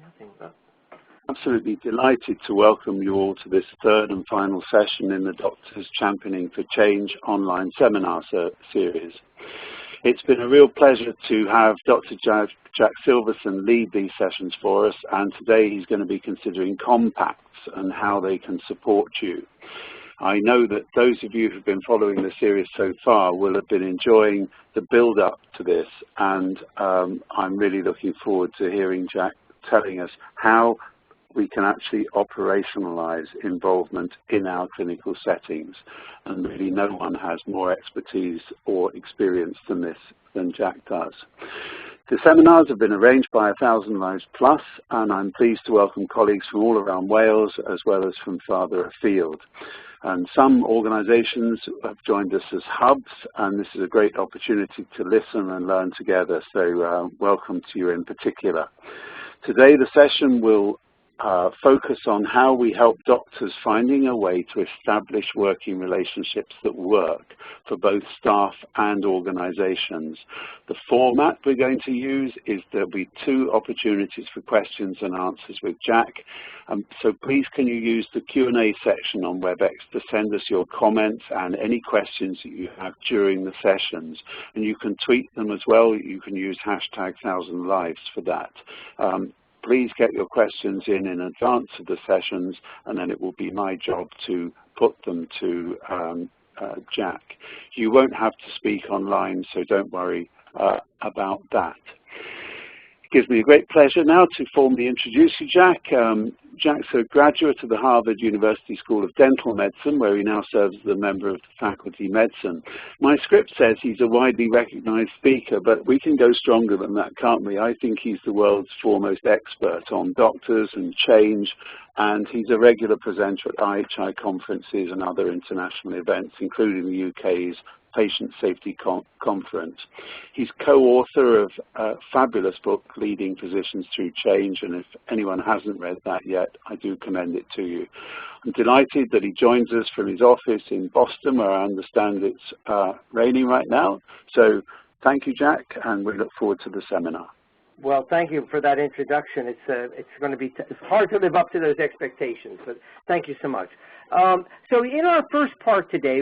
Nothing but. Absolutely delighted to welcome you all to this third and final session in the Doctors Championing for Change online seminar series. It's been a real pleasure to have Dr. Jack Silversin lead these sessions for us, and today he's going to be considering compacts and how they can support you. I know that those of you who've been following the series so far will have been enjoying the build-up to this, and I'm really looking forward to hearing Jack telling us how we can actually operationalize involvement in our clinical settings. And really no one has more expertise or experience than Jack does. The seminars have been arranged by 1,000 Lives Plus, and I'm pleased to welcome colleagues from all around Wales as well as from farther afield. And some organizations have joined us as hubs, and this is a great opportunity to listen and learn together, so welcome to you in particular. Today the session will focus on how we help doctors finding a way to establish working relationships that work for both staff and organizations. The format we're going to use is there'll be 2 opportunities for questions and answers with Jack. So please can you use the Q&A section on WebEx to send us your comments and any questions that you have during the sessions. And you can tweet them as well. You can use hashtag 1000lives for that. Please get your questions in advance of the sessions, and then it will be my job to put them to Jack. You won't have to speak online, so don't worry about that. It gives me a great pleasure now to formally introduce you, Jack. Jack's a graduate of the Harvard University School of Dental Medicine, where he now serves as a member of the Faculty of Medicine. My script says he's a widely recognized speaker, but we can go stronger than that, can't we? I think he's the world's foremost expert on doctors and change, and he's a regular presenter at IHI conferences and other international events, including the UK's Patient Safety Conference. He's co-author of a fabulous book, Leading Physicians Through Change, and if anyone hasn't read that yet, I do commend it to you. I'm delighted that he joins us from his office in Boston, where I understand it's raining right now. So thank you, Jack, and we look forward to the seminar. Well, thank you for that introduction. It's going to be it's hard to live up to those expectations, but thank you so much. So in our first part today,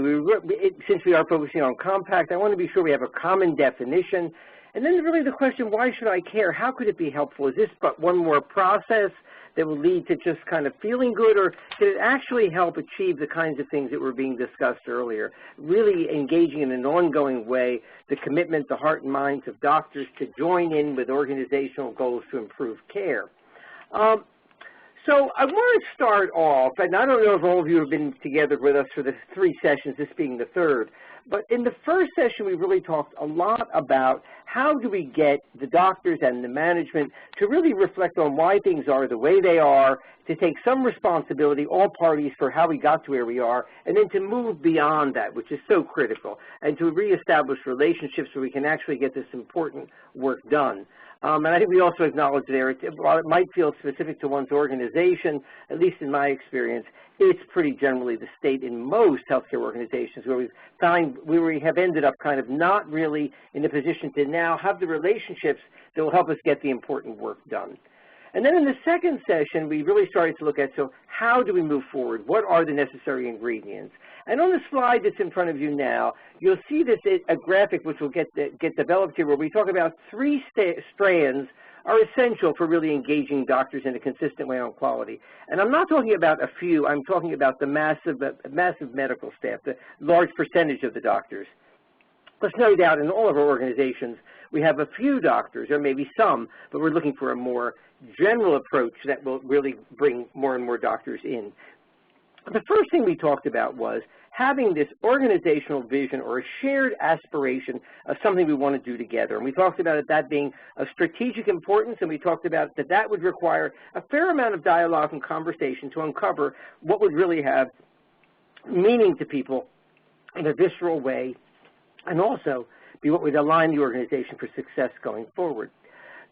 since we are focusing on compact, I want to be sure we have a common definition. And then really the question, why should I care? How could it be helpful? Is this but one more process that will lead to just kind of feeling good, or did it actually help achieve the kinds of things that were being discussed earlier? Really engaging in an ongoing way the commitment, the heart and minds of doctors to join in with organizational goals to improve care. So I want to start off, and I don't know if all of you have been together with us for the 3 sessions, this being the 3rd, but in the first session we really talked a lot about how do we get the doctors and the management to really reflect on why things are the way they are, to take some responsibility, all parties, for how we got to where we are, and then to move beyond that, which is so critical, and to reestablish relationships where we can actually get this important work done. And I think we also acknowledge there, while it might feel specific to one's organization, at least in my experience, it's pretty generally the state in most healthcare organizations where we have ended up kind of not really in a position to now have the relationships that will help us get the important work done. And then in the second session, we really started to look at, so how do we move forward? What are the necessary ingredients? And on the slide that's in front of you now, you'll see that a graphic which will get developed here where we talk about 3 strands are essential for really engaging doctors in a consistent way on quality. And I'm not talking about a few, I'm talking about the massive medical staff, the large percentage of the doctors. There's no doubt in all of our organizations we have a few doctors, or maybe some, but we're looking for a more general approach that will really bring more and more doctors in. The first thing we talked about was having this organizational vision or a shared aspiration of something we want to do together. And we talked about that being of strategic importance, and we talked about that would require a fair amount of dialogue and conversation to uncover what would really have meaning to people in a visceral way, and also be what would align the organization for success going forward.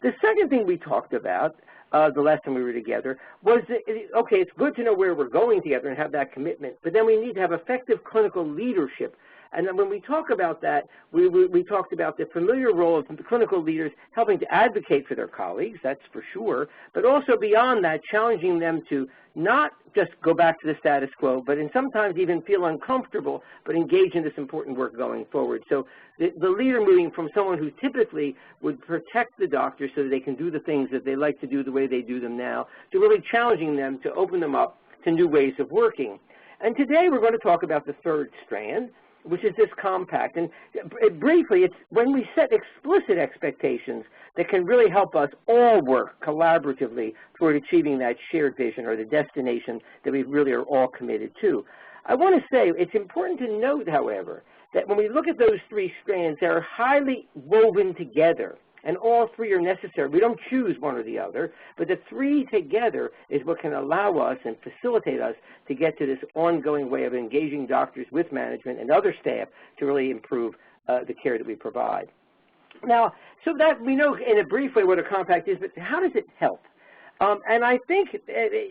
The second thing we talked about the last time we were together was that, okay, it's good to know where we're going together and have that commitment, but then we need to have effective clinical leadership And then when we talk about that, we talked about the familiar role of clinical leaders helping to advocate for their colleagues, that's for sure, but also beyond that, challenging them to not just go back to the status quo, but in sometimes even feel uncomfortable, but engage in this important work going forward. So the leader moving from someone who typically would protect the doctor so that they can do the things that they like to do the way they do them now, to really challenging them to open them up to new ways of working. And today we're going to talk about the third strand, which is this compact. And briefly, it's when we set explicit expectations that can really help us all work collaboratively toward achieving that shared vision or the destination that we really are all committed to. I want to say it's important to note, however, that when we look at those three strands, they are highly woven together, and all three are necessary. We don't choose one or the other, but the three together is what can allow us and facilitate us to get to this ongoing way of engaging doctors with management and other staff to really improve the care that we provide. Now, so that we know in a brief way what a compact is, but how does it help? And I think,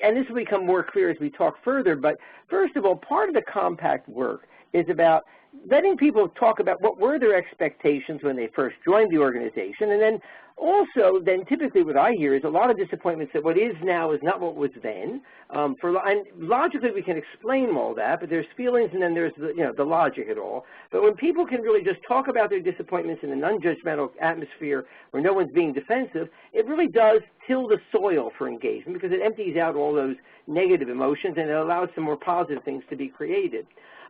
and this will become more clear as we talk further, but first of all, part of the compact work is about letting people talk about what were their expectations when they first joined the organization, and then also, typically what I hear is a lot of disappointments that what is now is not what was then. And logically we can explain all that, but there's feelings and then there's the logic at all. But when people can really just talk about their disappointments in a non-judgmental atmosphere where no one's being defensive, it really does till the soil for engagement because it empties out all those negative emotions and it allows some more positive things to be created.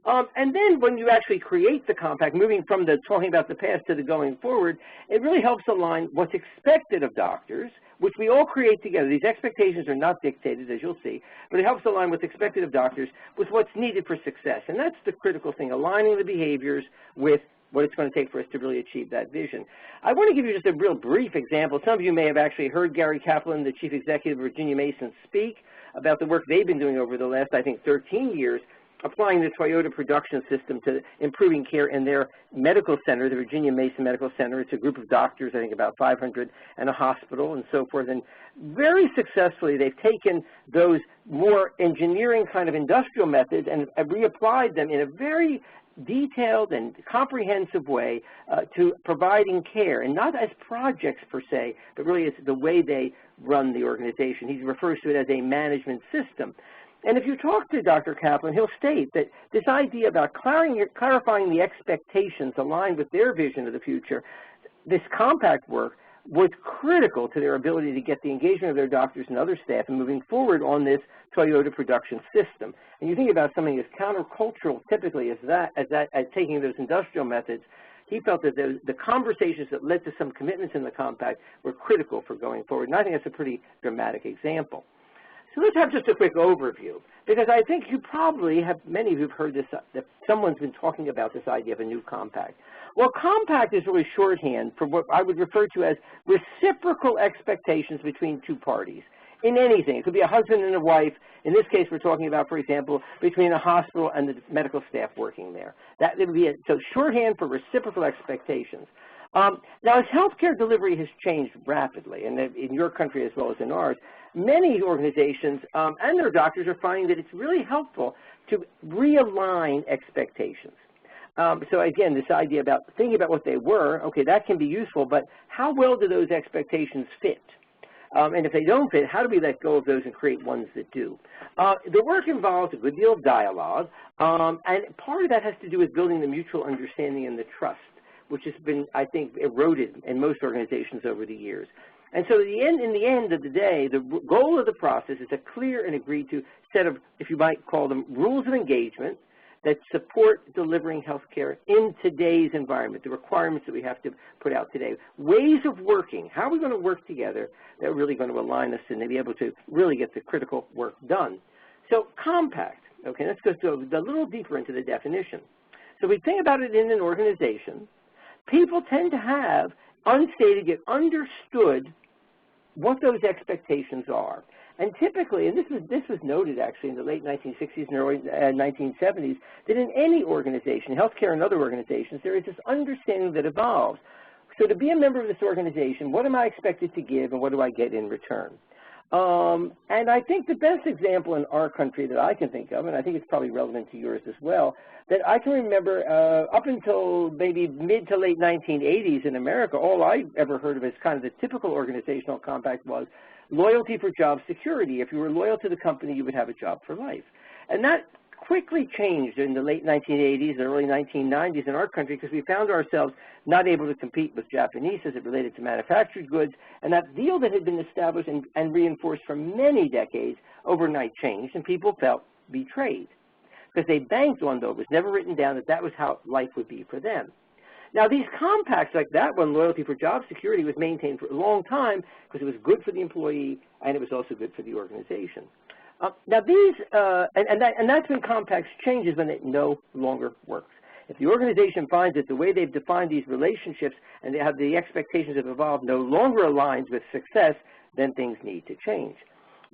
And then when you actually create the compact, moving from the talking about the past to the going forward, it really helps align what's expected of doctors, which we all create together. These expectations are not dictated, as you'll see, but it helps align what's expected of doctors with what's needed for success. And that's the critical thing, aligning the behaviors with what it's going to take for us to really achieve that vision. I want to give you just a real brief example. Some of you may have actually heard Gary Kaplan, the Chief Executive of Virginia Mason, speak about the work they've been doing over the last, I think, 13 years, applying the Toyota production system to improving care in their medical center, the Virginia Mason Medical Center. It's a group of doctors, I think about 500, and a hospital and so forth. And very successfully, they've taken those more engineering kind of industrial methods and reapplied them in a very detailed and comprehensive way to providing care, and not as projects per se, but really it's the way they run the organization. He refers to it as a management system. And if you talk to Dr. Kaplan, he'll state that this idea about clarifying the expectations aligned with their vision of the future, this compact work was critical to their ability to get the engagement of their doctors and other staff and moving forward on this Toyota production system. And you think about something as countercultural typically as taking those industrial methods, he felt that the conversations that led to some commitments in the compact were critical for going forward. And I think that's a pretty dramatic example. So let's have just a quick overview, because I think you probably have, many of you have heard this, that someone's been talking about this idea of a new compact. Well, compact is really shorthand for what I would refer to as reciprocal expectations between two parties in anything. It could be a husband and a wife. In this case, we're talking about, for example, between a hospital and the medical staff working there. That would be it. So shorthand for reciprocal expectations. Now, as healthcare delivery has changed rapidly, and in your country as well as in ours, many organizations and their doctors are finding that it's really helpful to realign expectations. So again, this idea about thinking about what they were, okay, that can be useful, but how well do those expectations fit? And if they don't fit, how do we let go of those and create ones that do? The work involves a good deal of dialogue, and part of that has to do with building the mutual understanding and the trust, which has been, I think, eroded in most organizations over the years. And so in the end of the day, the goal of the process is a clear and agreed to set of, if you might call them, rules of engagement that support delivering health care in today's environment, the requirements that we have to put out today. Ways of working, how are we going to work together that are really going to align us and be able to really get the critical work done. So compact, okay, let's go a little deeper into the definition. So we think about it in an organization, people tend to have unstated yet understood what those expectations are. And typically, and this was noted actually in the late 1960s and early 1970s, that in any organization, healthcare and other organizations, there is this understanding that evolves. So to be a member of this organization, what am I expected to give and what do I get in return? And I think the best example in our country that I can think of, and I think it's probably relevant to yours as well, that I can remember up until maybe mid to late 1980s in America, all I ever heard of as kind of the typical organizational compact was loyalty for job security. If you were loyal to the company, you would have a job for life. And that quickly changed in the late 1980s and early 1990s in our country because we found ourselves not able to compete with Japanese as it related to manufactured goods, and that deal that had been established and reinforced for many decades overnight changed, and people felt betrayed because they banked on, though it was never written down, that that was how life would be for them. Now, these compacts like that one, loyalty for job security, was maintained for a long time because it was good for the employee and it was also good for the organization. Now these, and that's when compacts changes when it no longer works. If the organization finds that the way they've defined these relationships and they have the expectations have evolved no longer aligns with success, then things need to change.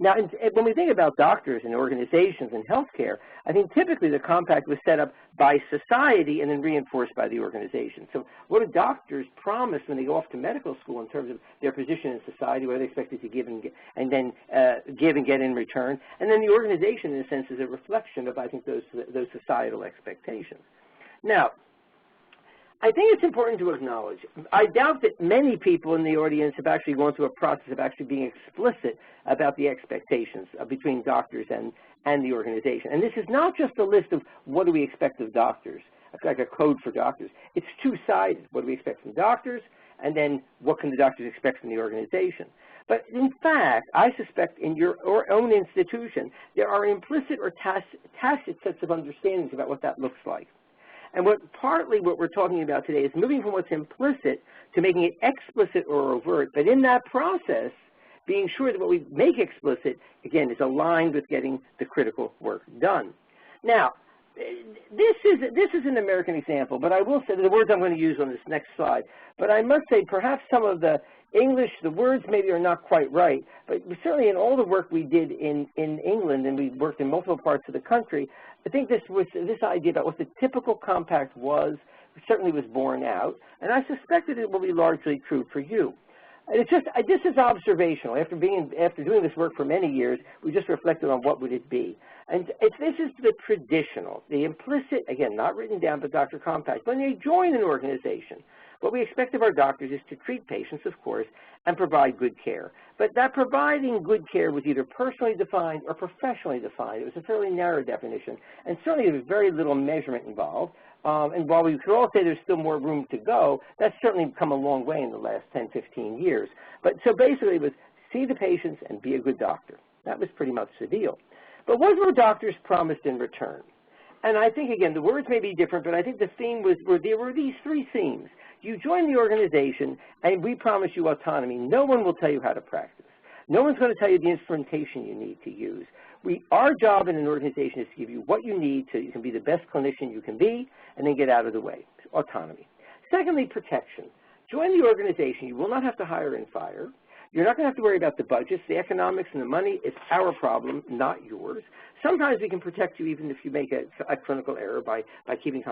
Now, when we think about doctors and organizations and healthcare, I think typically the compact was set up by society and then reinforced by the organization. So what do doctors promise when they go off to medical school in terms of their position in society, what are they expected to give and get in return? And then the organization, in a sense, is a reflection of, I think, those societal expectations. Now, I think it's important to acknowledge, I doubt that many people in the audience have actually gone through a process of actually being explicit about the expectations between doctors and the organization. And this is not just a list of what do we expect of doctors, like a code for doctors. It's two-sided. What do we expect from doctors, and then what can the doctors expect from the organization? But in fact, I suspect in your own institution, there are implicit or tacit sets of understandings about what that looks like. And partly what we're talking about today is moving from what's implicit to making it explicit or overt, but in that process, being sure that what we make explicit, again, is aligned with getting the critical work done. Now, this is an American example, but I will say the words I'm going to use on this next slide, but I must say perhaps some of the English, the words maybe are not quite right, but certainly in all the work we did in England, and we worked in multiple parts of the country, I think this idea about what the typical compact was certainly was borne out, and I suspect that it will be largely true for you. And it's just, this is observational. After doing this work for many years, we just reflected on what would it be. And this is the traditional, the implicit, again, not written down, but Dr. Compact. When they join an organization, what we expect of our doctors is to treat patients, of course, and provide good care. But that providing good care was either personally defined or professionally defined. It was a fairly narrow definition, and certainly there was very little measurement involved. And while we could all say there's still more room to go, that's certainly come a long way in the last 10, 15 years. But so basically it was see the patients and be a good doctor. That was pretty much the deal. But what were doctors promised in return? And I think, again, the words may be different, but I think the theme was, there were these three themes. You join the organization, and we promise you autonomy. No one will tell you how to practice. No one's going to tell you the instrumentation you need to use. Our job in an organization is to give you what you need so you can be the best clinician you can be, and then get out of the way. Autonomy. Secondly, protection. Join the organization. You will not have to hire and fire. You're not going to have to worry about the budgets, the economics, and the money. It's our problem, not yours. Sometimes we can protect you even if you make a clinical error by keeping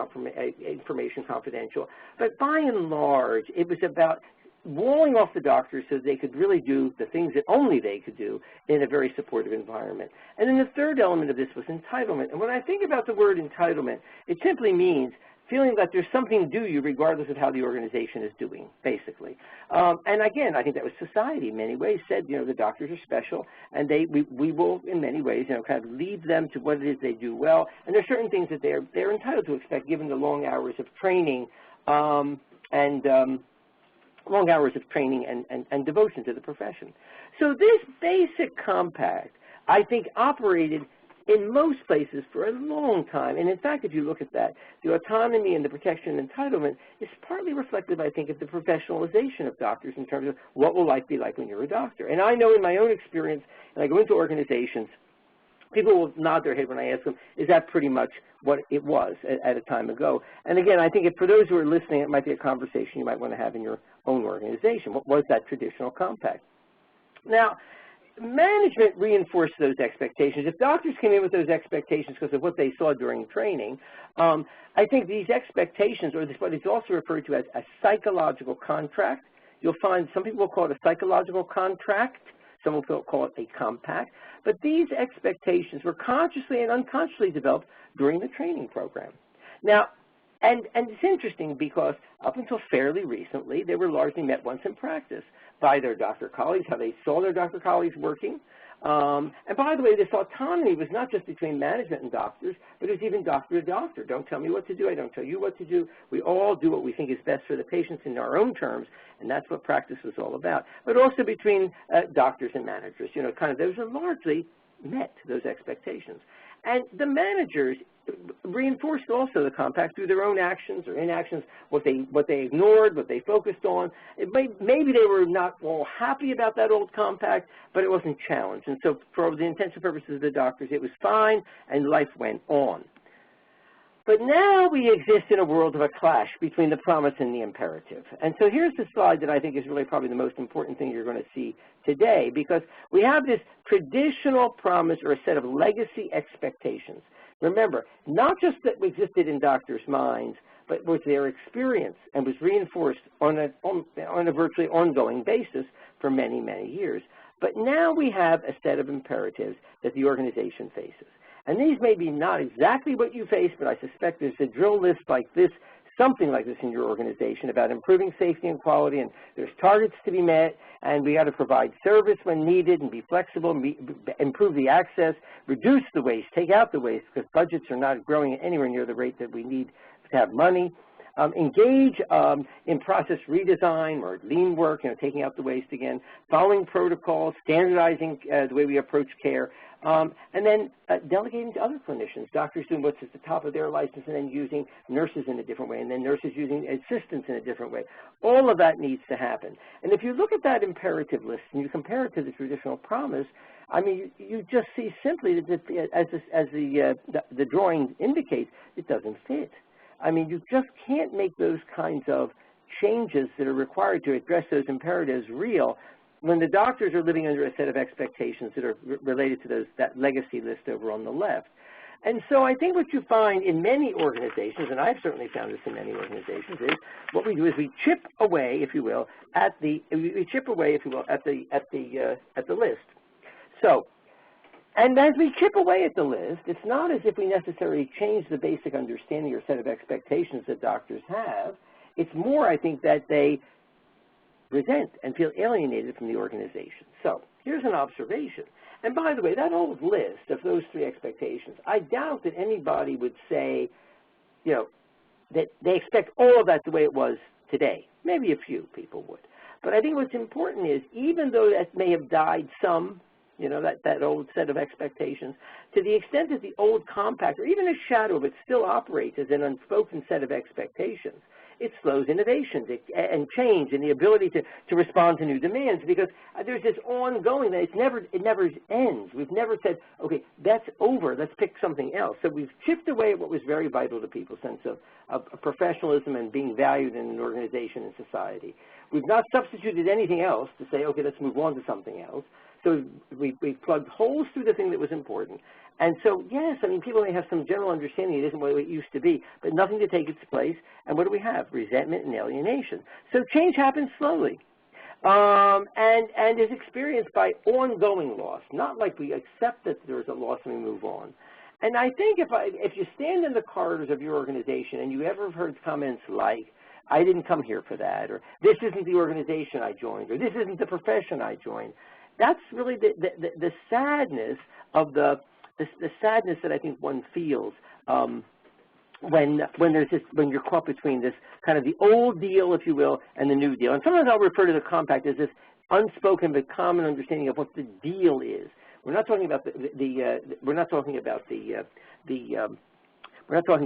information confidential. But by and large, it was about walling off the doctors so they could really do the things that only they could do in a very supportive environment. And then the third element of this was entitlement. And when I think about the word entitlement, it simply means feeling that there's something due you regardless of how the organization is doing, basically. And again, I think that was society in many ways said, the doctors are special, and we will in many ways, kind of leave them to what it is they do well. And there's certain things that they're entitled to expect given the long hours of training and devotion to the profession. So this basic compact, I think, operated in most places for a long time. And in fact, if you look at that, the autonomy and the protection and entitlement is partly reflective, I think, of the professionalization of doctors in terms of what will life be like when you're a doctor. And I know in my own experience, and I go into organizations, people will nod their head when I ask them, is that pretty much what it was at a time ago? And again, I think for those who are listening, it might be a conversation you might want to have in your own organization. What was that traditional compact? Now, management reinforced those expectations. If doctors came in with those expectations because of what they saw during training, I think these expectations, or what is also referred to as a psychological contract, you'll find some people will call it a psychological contract. some will call it a compact. But these expectations were consciously and unconsciously developed during the training program. Now, and it's interesting because up until fairly recently, they were largely met once in practice by their doctor colleagues, how they saw their doctor colleagues working. And by the way, this autonomy was not just between management and doctors, but it was even doctor to doctor. Don't tell me what to do. I don't tell you what to do. We all do what we think is best for the patients in our own terms, and that's what practice was all about. But also between doctors and managers, you know, kind of those are largely met, those expectations. And the managers reinforced also the compact through their own actions or inactions, what they ignored, what they focused on. Maybe they were not all happy about that old compact, but it wasn't challenged. And so for the intents and purposes of the doctors, it was fine, and life went on. But now we exist in a world of a clash between the promise and the imperative. And so here's the slide that I think is really probably the most important thing you're going to see today, because we have this traditional promise or a set of legacy expectations. Remember, not just that existed in doctors' minds, but was their experience and was reinforced on a virtually ongoing basis for many, many years. But now we have a set of imperatives that the organization faces. And these may be not exactly what you face, but I suspect there's a drill list like this, something like this in your organization about improving safety and quality, and there's targets to be met, and we got to provide service when needed and be flexible, improve the access, reduce the waste, take out the waste, because budgets are not growing anywhere near the rate that we need to have money. Engage in process redesign or lean work, you know, taking out the waste again, following protocols, standardizing the way we approach care, and then delegating to other clinicians, doctors doing what's at the top of their license and then using nurses in a different way, and then nurses using assistants in a different way. All of that needs to happen. And if you look at that imperative list and you compare it to the traditional promise, I mean, you just see simply that as the drawing indicates, it doesn't fit. I mean, you just can't make those kinds of changes that are required to address those imperatives real when the doctors are living under a set of expectations that are related to that legacy list over on the left. And so I think what you find in many organizations, and I've certainly found this in many organizations, is what we do is we chip away, if you will, at the list. So, and as we chip away at the list, it's not as if we necessarily change the basic understanding or set of expectations that doctors have. It's more, I think, that they resent and feel alienated from the organization. So here's an observation. And by the way, that old list of those three expectations, I doubt that anybody would say, you know, that they expect all of that the way it was today. Maybe a few people would. But I think what's important is, even though that may have died some, you know, that old set of expectations, to the extent that the old compact, or even a shadow of it, still operates as an unspoken set of expectations, it slows innovation and change and the ability to respond to new demands, because there's this ongoing that it never ends. We've never said, okay, that's over, let's pick something else. So we've chipped away at what was very vital to people's sense of professionalism and being valued in an organization and society. We've not substituted anything else to say, okay, let's move on to something else. So we've plugged holes through the thing that was important. And so, yes, I mean, people may have some general understanding it isn't what it used to be, but nothing to take its place. And what do we have? Resentment and alienation. So change happens slowly and is experienced by ongoing loss, not like we accept that there's a loss and we move on. And I think if you stand in the corridors of your organization and you ever have heard comments like, I didn't come here for that, or this isn't the organization I joined, or this isn't the profession I joined, that's really the sadness of the sadness that I think one feels when you're caught between this kind of the old deal, if you will, and the new deal. And sometimes I'll refer to the compact as this unspoken but common understanding of what the deal is. We're not talking about we're not talking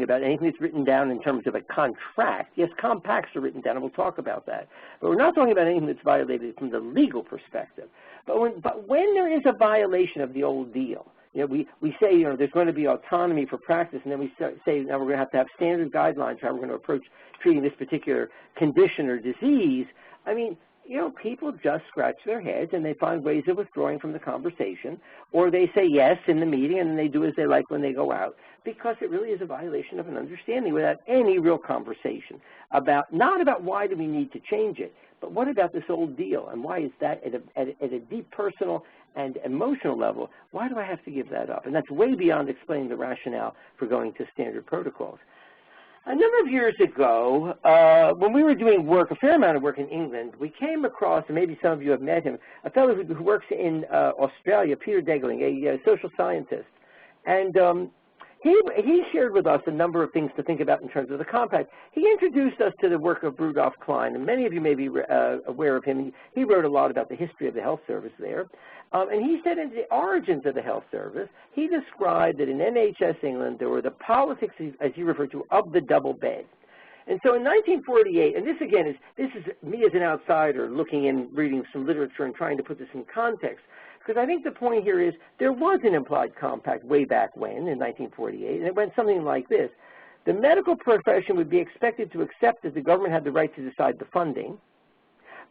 about anything that's written down in terms of a contract. Yes, compacts are written down, and we'll talk about that. But we're not talking about anything that's violated from the legal perspective. But when there is a violation of the old deal, you know, we say, you know, there's going to be autonomy for practice, and then we say, now we're going to have standard guidelines for how we're going to approach treating this particular condition or disease. I mean, people just scratch their heads and they find ways of withdrawing from the conversation, or they say yes in the meeting and they do as they like when they go out, because it really is a violation of an understanding without any real conversation about, not about why do we need to change it, but what about this old deal, and why is that at a deep personal and emotional level, why do I have to give that up? And that's way beyond explaining the rationale for going to standard protocols. A number of years ago, when we were doing work, a fair amount of work in England, we came across, and maybe some of you have met him, a fellow who works in Australia, Peter Degling, a social scientist. And he shared with us a number of things to think about in terms of the compact. He introduced us to the work of Rudolph Klein, and many of you may be aware of him. He wrote a lot about the history of the health service there. And he said in the origins of the health service, he described that in NHS England, there were the politics, as you referred to, of the double bed. And so in 1948, and this again this is me as an outsider looking in, reading some literature and trying to put this in context, because I think the point here is there was an implied compact way back when, in 1948, and it went something like this. The medical profession would be expected to accept that the government had the right to decide the funding,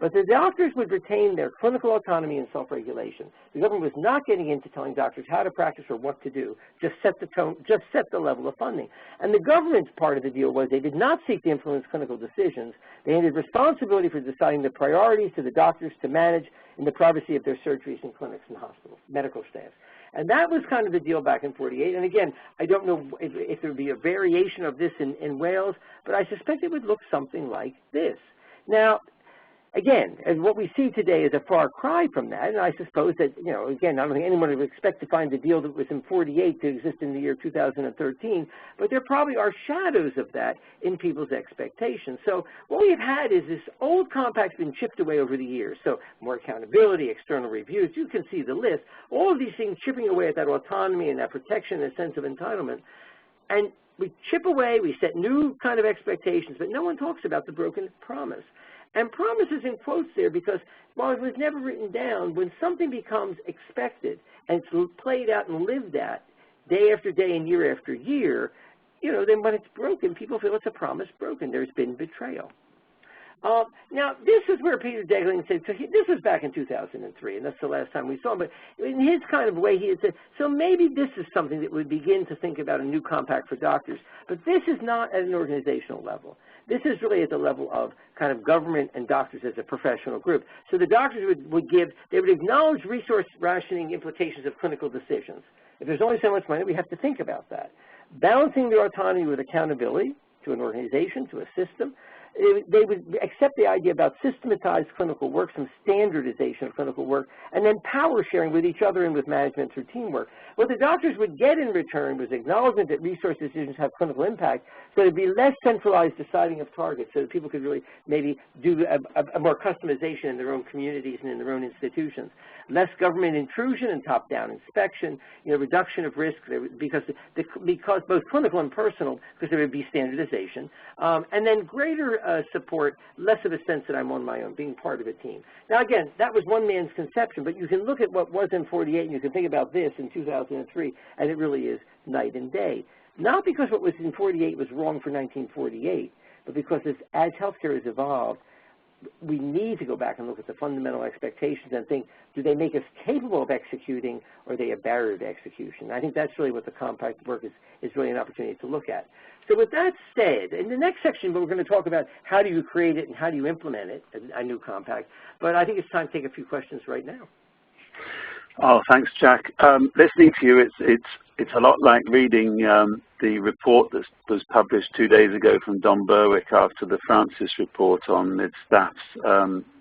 but the doctors would retain their clinical autonomy and self-regulation. The government was not getting into telling doctors how to practice or what to do, just set the tone, just set the level of funding. And the government's part of the deal was they did not seek to influence clinical decisions. They handed responsibility for deciding the priorities to the doctors to manage in the privacy of their surgeries and clinics and hospitals, medical staffs. And that was kind of the deal back in 48. And again, I don't know if there would be a variation of this in Wales, but I suspect it would look something like this. Now, again, and what we see today is a far cry from that, and I suppose that, again, I don't think anyone would expect to find the deal that was in 48 to exist in the year 2013, but there probably are shadows of that in people's expectations. So what we've had is this old compact's been chipped away over the years. So more accountability, external reviews, you can see the list, all of these things chipping away at that autonomy and that protection and sense of entitlement. And we chip away, we set new kind of expectations, but no one talks about the broken promise. And promise is in quotes there because while it was never written down, when something becomes expected and it's played out and lived at day after day and year after year, then when it's broken, people feel it's a promise broken. There's been betrayal. Now, this is where Peter Degling said, so this was back in 2003, and that's the last time we saw him, but in his kind of way, he had said, so maybe this is something that would begin to think about a new compact for doctors, but this is not at an organizational level. This is really at the level of kind of government and doctors as a professional group. So the doctors they would acknowledge resource rationing implications of clinical decisions. If there's only so much money, we have to think about that. Balancing their autonomy with accountability to an organization, to a system. They would accept the idea about systematized clinical work, some standardization of clinical work, and then power sharing with each other and with management through teamwork. What the doctors would get in return was acknowledgement that resource decisions have clinical impact, so there'd be less centralized deciding of targets, so that people could really maybe do a more customization in their own communities and in their own institutions. Less government intrusion and top-down inspection, reduction of risk because both clinical and personal, because there would be standardization, and then greater support, less of a sense that I'm on my own, being part of a team. Now again, that was one man's conception, but you can look at what was in 48 and you can think about this in 2003, and it really is night and day. Not because what was in 48 was wrong for 1948, but because as healthcare has evolved, we need to go back and look at the fundamental expectations and think, do they make us capable of executing, or are they a barrier to execution? I think that's really what the compact work is really an opportunity to look at. So with that said, in the next section, we're going to talk about how do you create it and how do you implement it, a new compact. But I think it's time to take a few questions right now. Oh, thanks, Jack. Listening to you, it's a lot like reading the report that was published 2 days ago from Don Berwick after the Francis report on mid-staffs.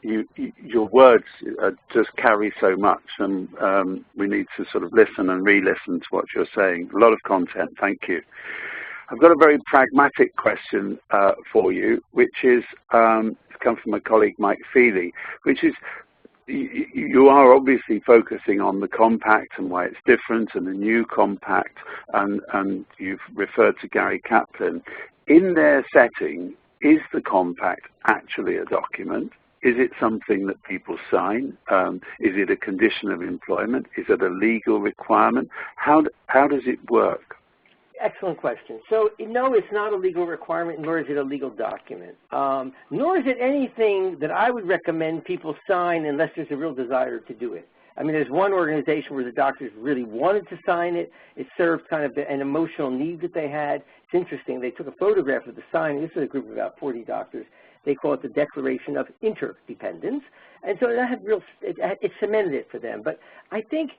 Your words just carry so much, and we need to sort of listen and re-listen to what you're saying. A lot of content. Thank you. I've got a very pragmatic question for you, which is it's come from my colleague Mike Feely, which is, you are obviously focusing on the compact and why it's different and the new compact, and you've referred to Gary Kaplan. In their setting, is the compact actually a document? Is it something that people sign? Is it a condition of employment? Is it a legal requirement? How does it work? Excellent question. So, no, it's not a legal requirement, nor is it a legal document. Nor is it anything that I would recommend people sign unless there's a real desire to do it. I mean, there's one organization where the doctors really wanted to sign it. It served kind of an emotional need that they had. It's interesting. They took a photograph of the sign. This is a group of about 40 doctors. They call it the Declaration of Interdependence. And so that had it cemented it for them. But I think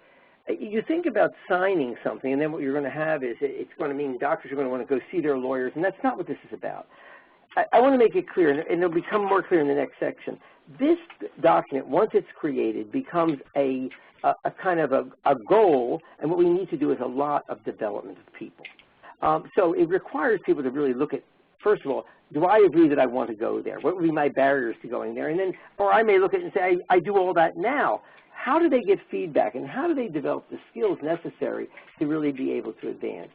you think about signing something, and then what you're going to have is it's going to mean doctors are going to want to go see their lawyers, and that's not what this is about. I want to make it clear, and it'll become more clear in the next section. This document, once it's created, becomes a kind of a goal, and what we need to do is a lot of development of people. So it requires people to really look at, first of all, do I agree that I want to go there? What would be my barriers to going there? And then, or I may look at it and say, I do all that now. How do they get feedback, and how do they develop the skills necessary to really be able to advance?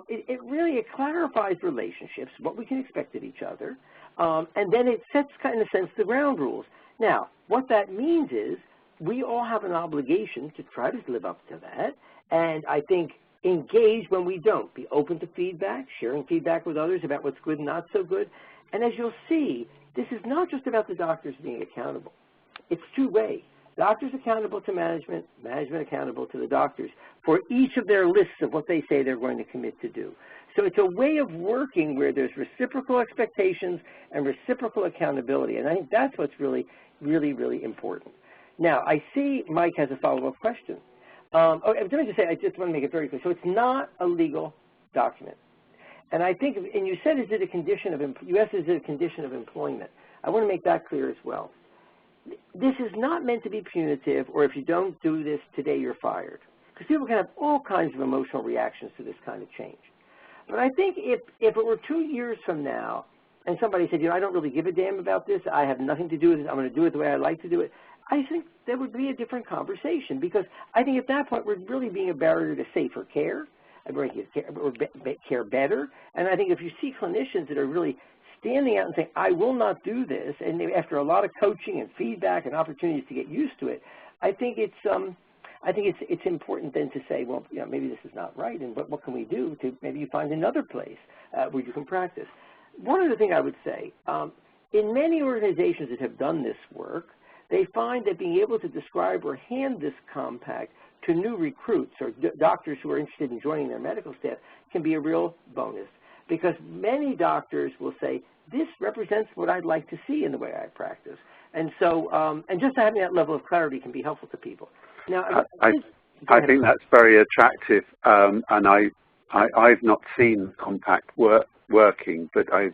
It clarifies relationships, what we can expect of each other, and then it sets, in a sense, the ground rules. Now, what that means is we all have an obligation to try to live up to that, and I think engage when we don't. Be open to feedback, sharing feedback with others about what's good and not so good. And as you'll see, this is not just about the doctors being accountable. It's two-way. Doctors accountable to management, management accountable to the doctors for each of their lists of what they say they're going to commit to do. So it's a way of working where there's reciprocal expectations and reciprocal accountability, and I think that's what's really, really, really important. Now, I see Mike has a follow-up question. Let me just say, I just want to make it very clear. So it's not a legal document. And I think, and you said, is it a condition of, you asked, is it a condition of employment? I want to make that clear as well. This is not meant to be punitive, or if you don't do this today, you're fired. Because people can have all kinds of emotional reactions to this kind of change. But I think if it were 2 years from now, and somebody said, I don't really give a damn about this, I have nothing to do with it, I'm going to do it the way I like to do it, I think there would be a different conversation, because I think at that point we're really being a barrier to safer care, or care better. And I think if you see clinicians that are really standing out and saying, I will not do this, and after a lot of coaching and feedback and opportunities to get used to it, I think it's important then to say, well, maybe this is not right, and what can we do to maybe you find another place where you can practice. One other thing I would say, in many organizations that have done this work, they find that being able to describe or hand this compact to new recruits or doctors who are interested in joining their medical staff can be a real bonus, because many doctors will say, this represents what I'd like to see in the way I practice. And so, and just having that level of clarity can be helpful to people. Now, I think that's very attractive, and I've not seen compact working, but I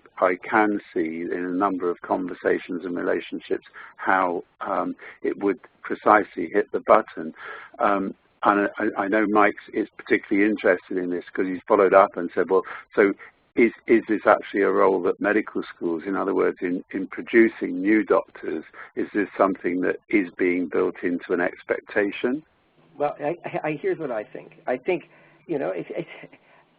can see in a number of conversations and relationships how it would precisely hit the button. And I know Mike is particularly interested in this because he's followed up and said, well, so is this actually a role that medical schools, in other words, in producing new doctors, is this something that is being built into an expectation? Well, here's what I think. I think,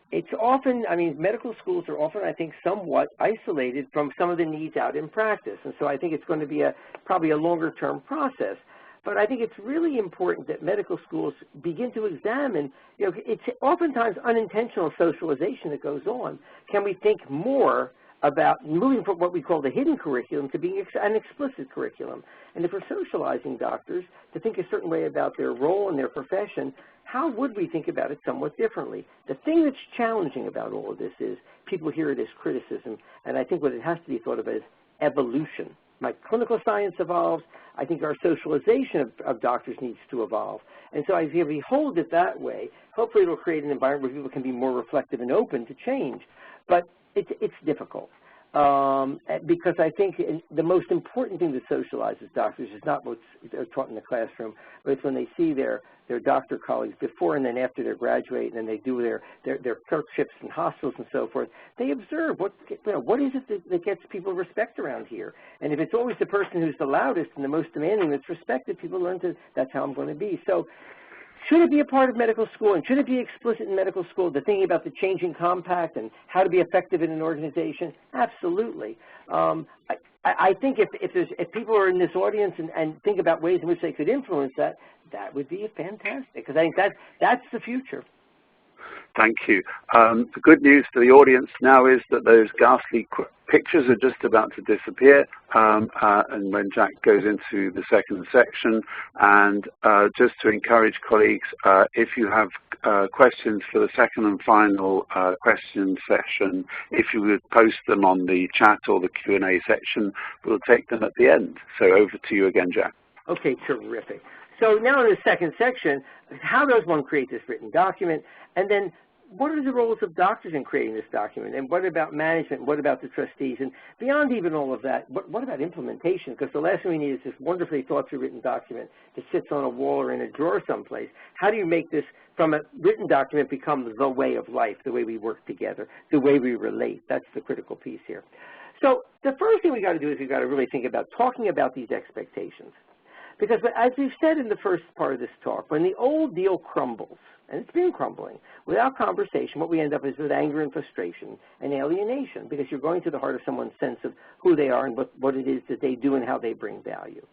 it's often, medical schools are often, I think, somewhat isolated from some of the needs out in practice. And so I think it's going to be probably a longer-term process. But I think it's really important that medical schools begin to examine, it's oftentimes unintentional socialization that goes on. Can we think more about moving from what we call the hidden curriculum to being an explicit curriculum? And if we're socializing doctors to think a certain way about their role and their profession, how would we think about it somewhat differently? The thing that's challenging about all of this is people hear it as criticism, and I think what it has to be thought of as evolution. My clinical science evolves. I think our socialization of doctors needs to evolve. And so if we hold it that way, hopefully it will create an environment where people can be more reflective and open to change. But it's difficult. Because I think the most important thing that socializes doctors is not what's taught in the classroom, but it's when they see their doctor colleagues before and then after they graduate, and then they do their clerkships in hospitals and so forth. They observe what is it that gets people respect around here. And if it's always the person who's the loudest and the most demanding that's respected, people learn that's how I'm going to be. So should it be a part of medical school, and should it be explicit in medical school, the thinking about the changing compact and how to be effective in an organization? Absolutely. I think if people are in this audience and think about ways in which they could influence that, that would be fantastic, because I think that's the future. Thank you. The good news for the audience now is that those ghastly pictures are just about to disappear, and when Jack goes into the second section. And just to encourage colleagues, if you have questions for the second and final question session, if you would post them on the chat or the Q&A section, we'll take them at the end. So over to you again, Jack. Okay, terrific. So now in the second section, how does one create this written document? And then what are the roles of doctors in creating this document? And what about management? What about the trustees? And beyond even all of that, what about implementation? Because the last thing we need is this wonderfully thought through written document that sits on a wall or in a drawer someplace. How do you make this from a written document become the way of life, the way we work together, the way we relate? That's the critical piece here. So the first thing we got to do is we've got to really think about talking about these expectations. Because as we've said in the first part of this talk, when the old deal crumbles, and it's been crumbling, without conversation, what we end up is with anger and frustration and alienation, because you're going to the heart of someone's sense of who they are and what it is that they do and how they bring value.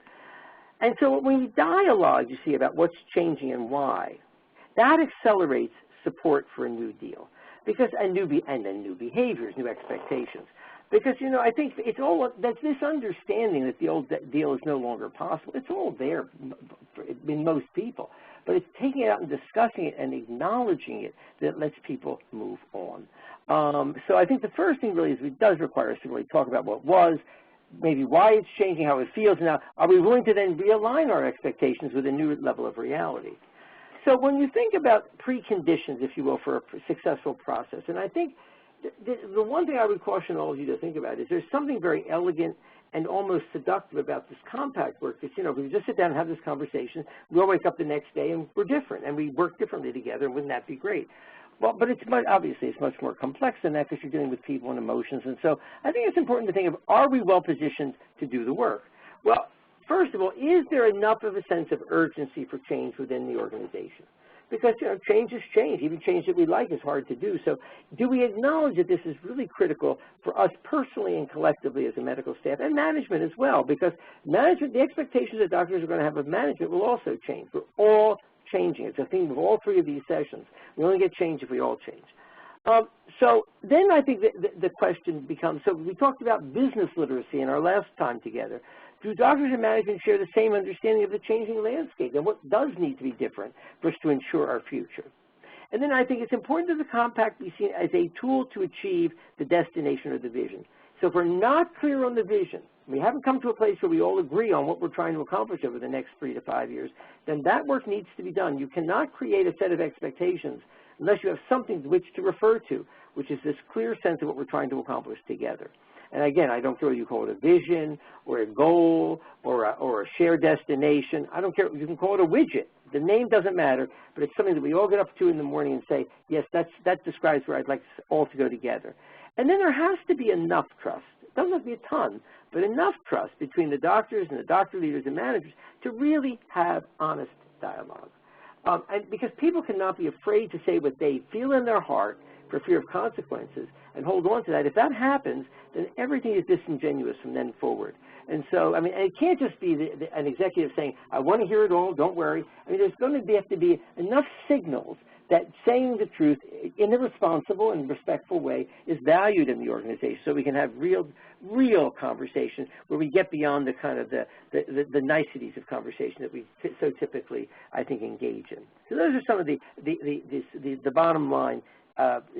And so when you dialogue, you see, about what's changing and why, that accelerates support for a new deal, because and then new behaviors, new expectations. Because, you know, I think it's all, that's this understanding that the old deal is no longer possible. It's all there in most people. But it's taking it out and discussing it and acknowledging it that lets people move on. So I think the first thing really is it does require us to really talk about what was, maybe why it's changing, how it feels. Now, are we willing to then realign our expectations with a new level of reality? So when you think about preconditions, if you will, for a successful process, and I think the one thing I would caution all of you to think about is there's something very elegant and almost seductive about this compact work. Because, you know, if we just sit down and have this conversation, we all wake up the next day and we're different and we work differently together, and wouldn't that be great? Well, but obviously it's much more complex than that, because you're dealing with people and emotions. And so I think it's important to think of, are we well positioned to do the work? Well, first of all, is there enough of a sense of urgency for change within the organization? Because, you know, change is change. Even change that we like is hard to do. So do we acknowledge that this is really critical for us personally and collectively as a medical staff, and management as well? Because management, the expectations that doctors are going to have of management will also change. We're all changing. It's a theme of all three of these sessions. We only get change if we all change. So then I think the question becomes, so we talked about business literacy in our last time together. Do doctors and management share the same understanding of the changing landscape and what does need to be different for us to ensure our future? And then I think it's important that the compact be seen as a tool to achieve the destination or the vision. So if we're not clear on the vision, we haven't come to a place where we all agree on what we're trying to accomplish over the next 3 to 5 years, then that work needs to be done. You cannot create a set of expectations unless you have something to which to refer to, which is this clear sense of what we're trying to accomplish together. And again, I don't care whether you call it a vision or a goal or a shared destination. I don't care. You can call it a widget. The name doesn't matter, but it's something that we all get up to in the morning and say, yes, that describes where I'd like us all to go together. And then there has to be enough trust. It doesn't have to be a ton, but enough trust between the doctors and the doctor leaders and managers to really have honest dialogue. And because people cannot be afraid to say what they feel in their heart for fear of consequences and hold on to that. If that happens, then everything is disingenuous from then forward. And so, I mean, and it can't just be an executive saying, I want to hear it all, don't worry. I mean, there's going to have to be enough signals that saying the truth in a responsible and respectful way is valued in the organization, so we can have real conversation where we get beyond the kind of the niceties of conversation that we so typically, I think, engage in. So those are some of the bottom line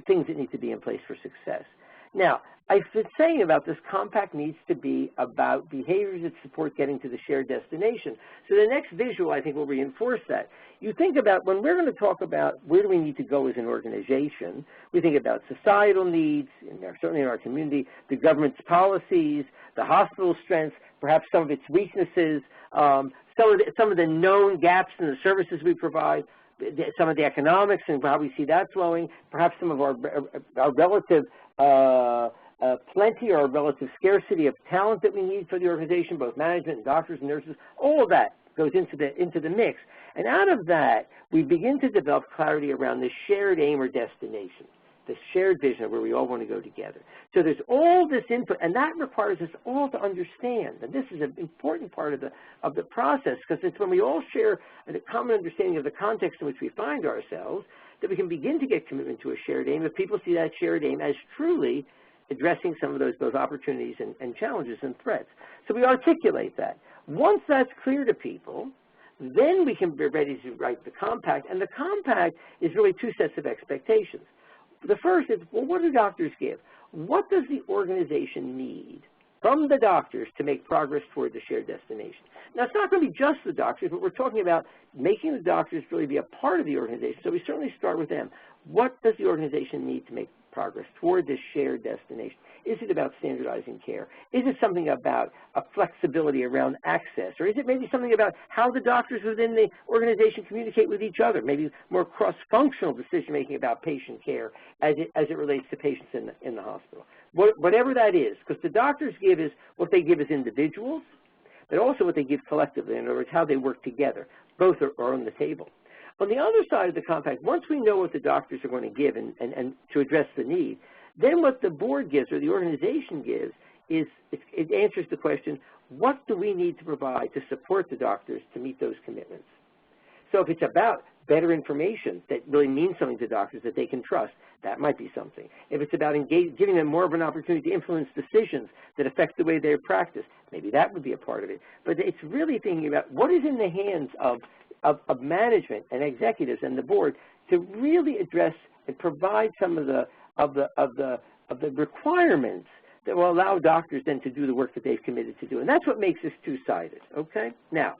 things that need to be in place for success. Now, I've been saying about this compact needs to be about behaviors that support getting to the shared destination. So the next visual, I think, will reinforce that. You think about when we're going to talk about where do we need to go as an organization, we think about societal needs, certainly in our community, the government's policies, the hospital strengths, perhaps some of its weaknesses, some of the known gaps in the services we provide, some of the economics and how we see that flowing, perhaps some of our relative plenty or relative scarcity of talent that we need for the organization, both management and doctors and nurses. All of that goes into the mix. And out of that, we begin to develop clarity around the shared aim or destination. this shared vision of where we all want to go together. So there's all this input, and that requires us all to understand. And this is an important part of the process, because it's when we all share a common understanding of the context in which we find ourselves that we can begin to get commitment to a shared aim if people see that shared aim as truly addressing some of those both opportunities and challenges and threats. So we articulate that. Once that's clear to people, then we can be ready to write the compact, and the compact is really two sets of expectations. The first is, well, what do doctors give? What does the organization need from the doctors to make progress toward the shared destination? Now, it's not going to be just the doctors, but we're talking about making the doctors really be a part of the organization, so we certainly start with them. What does the organization need to make progress toward this shared destination? Is it about standardizing care? Is it something about a flexibility around access? Or is it maybe something about how the doctors within the organization communicate with each other, maybe more cross-functional decision-making about patient care as it relates to patients in the hospital? Whatever that is, because the doctors give is what they give as individuals, but also what they give collectively, in other words, how they work together. Both are on the table. On the other side of the compact, once we know what the doctors are going to give and to address the need, then what the board gives or the organization gives is it answers the question, what do we need to provide to support the doctors to meet those commitments? So if it's about better information that really means something to doctors that they can trust, that might be something. If it's about giving them more of an opportunity to influence decisions that affect the way they practice, maybe that would be a part of it. But it's really thinking about what is in the hands of management and executives and the board to really address and provide some of the requirements that will allow doctors then to do the work that they've committed to do. And that's what makes this two-sided, okay? Now,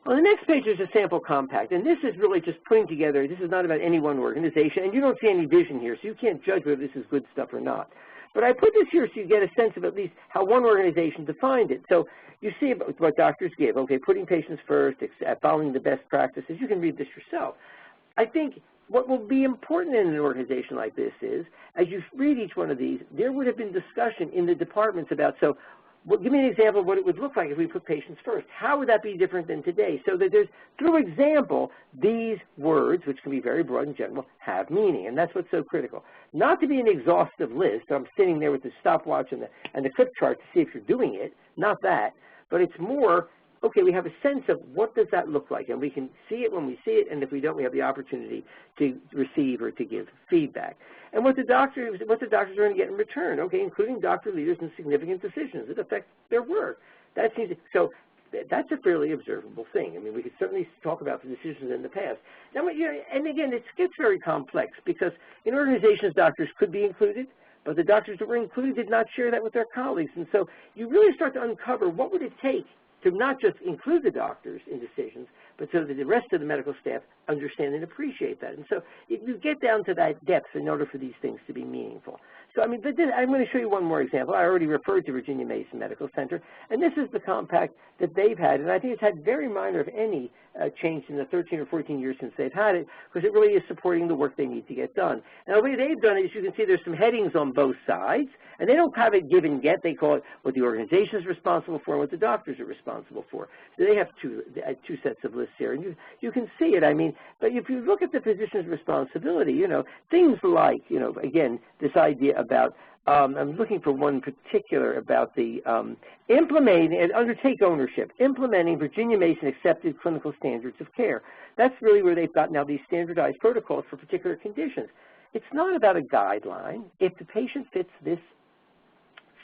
on the next page is a sample compact, and this is really just putting together, this is not about any one organization, and you don't see any vision here, so you can't judge whether this is good stuff or not. But I put this here so you get a sense of at least how one organization defined it. So you see what doctors give, okay, putting patients first, following the best practices. You can read this yourself. I think what will be important in an organization like this is, as you read each one of these, there would have been discussion in the departments about, so well, give me an example of what it would look like if we put patients first. How would that be different than today? So that there's, through example, these words, which can be very broad and general, have meaning, and that's what's so critical. Not to be an exhaustive list. I'm sitting there with the stopwatch and the clip chart to see if you're doing it, not that, but it's more, okay, we have a sense of what does that look like, and we can see it when we see it, and if we don't, we have the opportunity to receive or to give feedback. And what the doctors are going to get in return, okay, including doctor leaders in significant decisions that affect their work. That seems, so that's a fairly observable thing. I mean, we could certainly talk about the decisions in the past. Now, you know, and again, it gets very complex because in organizations, doctors could be included, but the doctors that were included did not share that with their colleagues. And so you really start to uncover what would it take to not just include the doctors in decisions, but so that the rest of the medical staff understand and appreciate that. And so you get down to that depth in order for these things to be meaningful. So, I mean, but then I'm going to show you one more example. I already referred to Virginia Mason Medical Center, and this is the compact that they've had, and I think it's had very minor, if any, change in the 13 or 14 years since they've had it, because it really is supporting the work they need to get done. And the way they've done it is you can see there's some headings on both sides, and they don't have it give and get. They call it what the organization is responsible for and what the doctors are responsible for. So they have two sets of lists here, and you can see it. I mean, but if you look at the physician's responsibility, you know, things like, you know, again, this idea about, I'm looking for one particular about the implementing and undertake ownership, implementing Virginia Mason accepted clinical standards of care. That's really where they've got now these standardized protocols for particular conditions. It's not about a guideline. If the patient fits this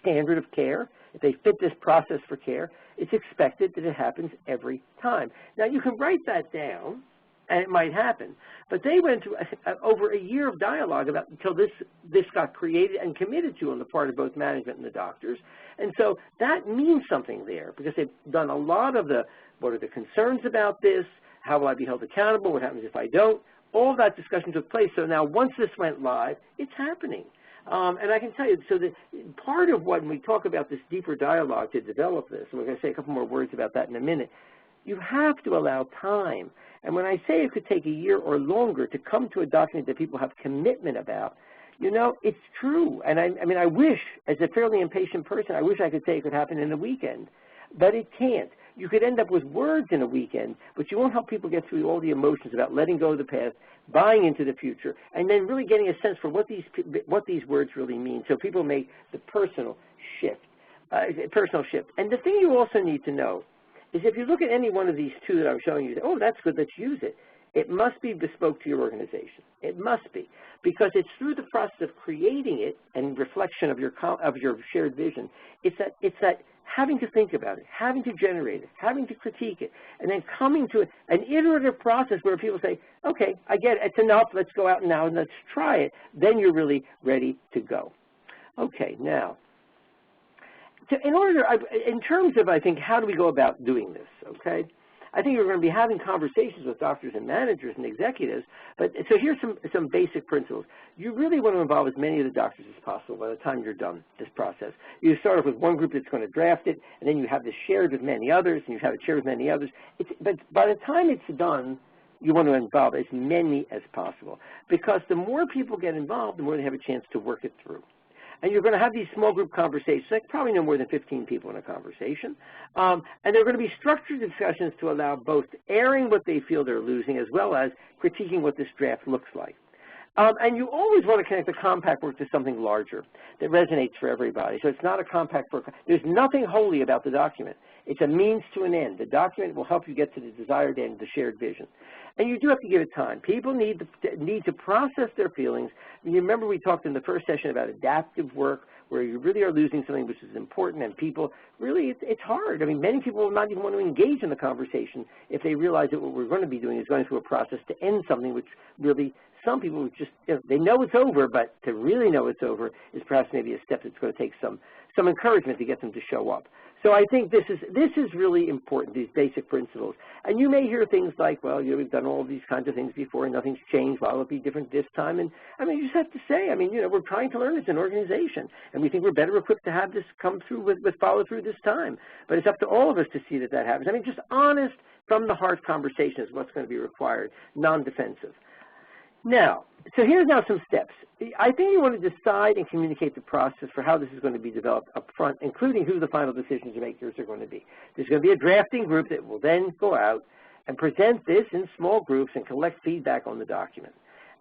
standard of care, if they fit this process for care, it's expected that it happens every time. Now, you can write that down, and it might happen. But they went through over a year of dialogue about until this got created and committed to on the part of both management and the doctors. And so that means something there because they've done a lot of the, what are the concerns about this? How will I be held accountable? What happens if I don't? All that discussion took place. So now once this went live, it's happening. And I can tell you, so that part of when we talk about this deeper dialogue to develop this, and we're going to say a couple more words about that in a minute, you have to allow time. And when I say it could take a year or longer to come to a document that people have commitment about, you know, it's true. And I wish, as a fairly impatient person, I wish I could say it could happen in a weekend, but it can't. you could end up with words in a weekend, but you won't help people get through all the emotions about letting go of the past, buying into the future, and then really getting a sense for what these words really mean, so people make the personal shift. And the thing you also need to know is if you look at any one of these two that I'm showing you, oh, that's good, let's use it. It must be bespoke to your organization. It must be, because it's through the process of creating it and reflection of your shared vision. It's that having to think about it, having to generate it, having to critique it, and then coming to an iterative process where people say, okay, I get it, it's enough, let's go out now and let's try it. Then you're really ready to go. Okay, now, in terms of, I think, how do we go about doing this, okay? I think we're going to be having conversations with doctors and managers and executives, but so here's some basic principles. You really want to involve as many of the doctors as possible by the time you're done this process. You start off with one group that's going to draft it, and then you have this shared with many others, and you have it shared with many others. But by the time it's done, you want to involve as many as possible, because the more people get involved, the more they have a chance to work it through. And you're going to have these small group conversations, like probably no more than 15 people in a conversation. And they're going to be structured discussions to allow both airing what they feel they're losing as well as critiquing what this draft looks like. And you always want to connect the compact work to something larger that resonates for everybody. So it's not a compact work. There's nothing holy about the document. It's a means to an end. The document will help you get to the desired end, the shared vision. And you do have to give it time. People need to process their feelings. And you remember we talked in the first session about adaptive work, where you really are losing something which is important, and people really, it's hard. I mean, many people will not even want to engage in the conversation if they realize that what we're going to be doing is going through a process to end something which really, some people just, they know it's over, but to really know it's over is perhaps maybe a step that's going to take some encouragement to get them to show up. So I think this is really important, these basic principles. And you may hear things like, well, we've done all these kinds of things before and nothing's changed. Why will it be different this time? And I mean, you just have to say, I mean, we're trying to learn as an organization, and we think we're better equipped to have this come through with follow through this time. But it's up to all of us to see that happens. I mean, just honest, from the heart conversation is what's going to be required, non-defensive. Now, so here's now some steps. I think you want to decide and communicate the process for how this is going to be developed up front, including who the final decision makers are going to be. There's going to be a drafting group that will then go out and present this in small groups and collect feedback on the document.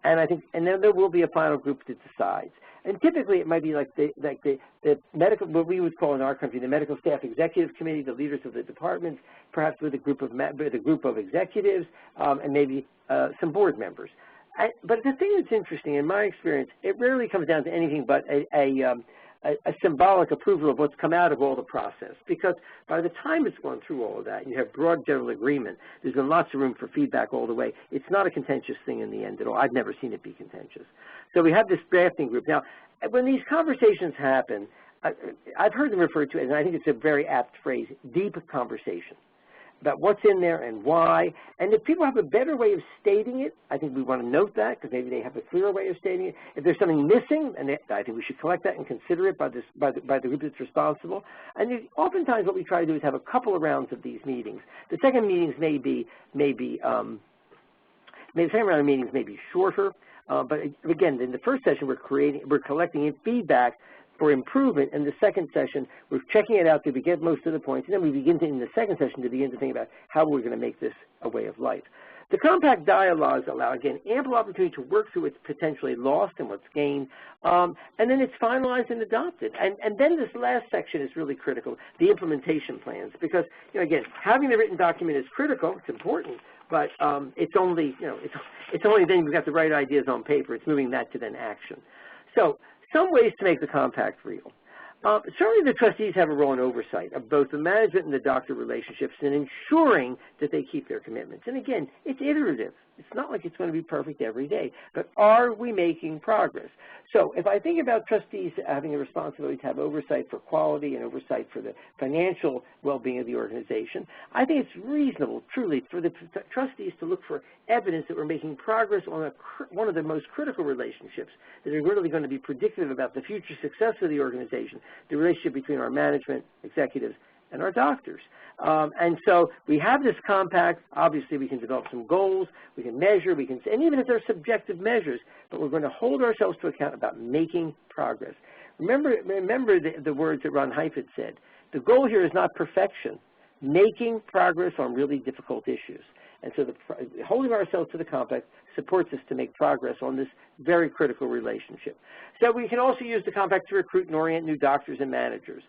And then there will be a final group that decides. And typically it might be like the medical, what we would call in our country, the medical staff executive committee, the leaders of the departments, perhaps with a group of executives, and maybe some board members. But the thing that's interesting, in my experience, it rarely comes down to anything but a symbolic approval of what's come out of all the process. Because by the time it's gone through all of that, and you have broad general agreement, there's been lots of room for feedback all the way. It's not a contentious thing in the end at all. I've never seen it be contentious. So we have this drafting group. Now, when these conversations happen, I've heard them referred to, and I think it's a very apt phrase, deep conversation about what's in there and why. And if people have a better way of stating it, I think we want to note that, because maybe they have a clearer way of stating it. If there's something missing, and I think we should collect that and consider it by the group that's responsible. And oftentimes what we try to do is have a couple of rounds of these meetings. The second meetings the second round of meetings may be shorter, but again, in the first session we're collecting feedback for improvement. In the second session, we're checking it out till we get most of the points, and then we begin to, in the second session, to begin to think about how we're going to make this a way of life. The compact dialogues allow, again, ample opportunity to work through what's potentially lost and what's gained, and then it's finalized and adopted. And then this last section is really critical, the implementation plans, because, again, having the written document is critical, it's important, but it's only, it's only then you've got the right ideas on paper. It's moving that to then action. So, some ways to make the compact real. Certainly the trustees have a role in oversight of both the management and the doctor relationships and ensuring that they keep their commitments. And again, it's iterative. It's not like it's going to be perfect every day, but are we making progress? So if I think about trustees having a responsibility to have oversight for quality and oversight for the financial well-being of the organization, I think it's reasonable, truly, for the trustees to look for evidence that we're making progress on one of the most critical relationships that are really going to be predictive about the future success of the organization, the relationship between our management, executives, and our doctors. And so we have this compact. Obviously, we can develop some goals, we can measure, and even if they're subjective measures, but we're going to hold ourselves to account about making progress. Remember the words that Ron Heifetz said. The goal here is not perfection. making progress on really difficult issues. And so holding ourselves to the compact supports us to make progress on this very critical relationship. So we can also use the compact to recruit and orient new doctors and managers.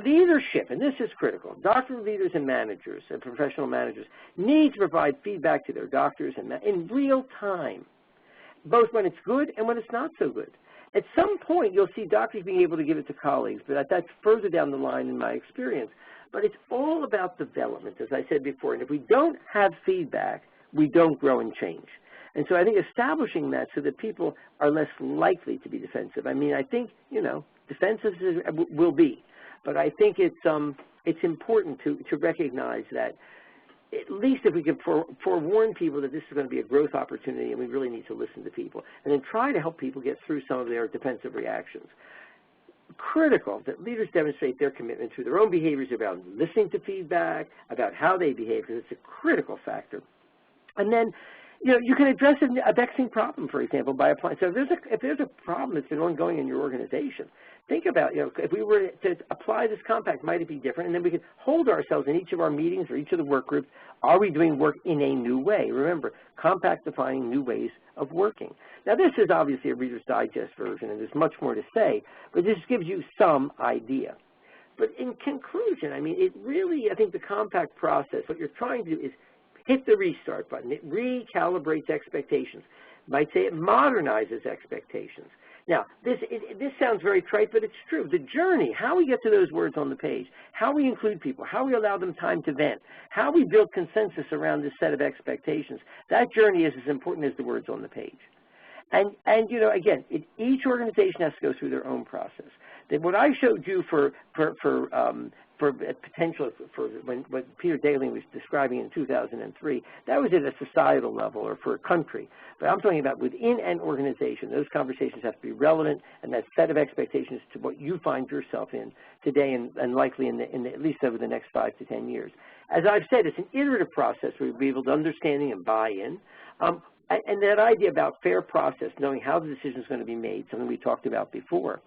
Leadership, and this is critical, doctor leaders and managers and professional managers need to provide feedback to their doctors in real time, both when it's good and when it's not so good. At some point, you'll see doctors being able to give it to colleagues, but that's further down the line in my experience. But it's all about development, as I said before. And if we don't have feedback, we don't grow and change. And so I think establishing that so that people are less likely to be defensive. I mean, I think, you know, defensive will be. But I think it's important to recognize that at least if we can forewarn people that this is going to be a growth opportunity and we really need to listen to people, and then try to help people get through some of their defensive reactions. Critical that leaders demonstrate their commitment through their own behaviors about listening to feedback, about how they behave, because it's a critical factor. And then, you know, you can address a vexing problem, for example, by applying. So if there's a problem that's been ongoing in your organization, think about, you know, if we were to apply this compact, might it be different? And then we could hold ourselves in each of our meetings or each of the work groups. Are we doing work in a new way? Remember, compact defining new ways of working. Now, this is obviously a Reader's Digest version, and there's much more to say, but this gives you some idea. But in conclusion, I mean, it really, I think the compact process, what you're trying to do is hit the restart button. It recalibrates expectations. Might say it modernizes expectations. Now, this sounds very trite, but it's true. The journey, how we get to those words on the page, how we include people, how we allow them time to vent, how we build consensus around this set of expectations, that journey is as important as the words on the page. And you know, again, each organization has to go through their own process. That what I showed you for potential for what Peter Daly was describing in 2003, that was at a societal level or for a country. But I'm talking about within an organization. Those conversations have to be relevant, and that set of expectations to what you find yourself in today and likely in at least over the next 5 to 10 years. As I've said, it's an iterative process where we build understanding and buy-in. And that idea about fair process, knowing how the decision is going to be made, something we talked about before.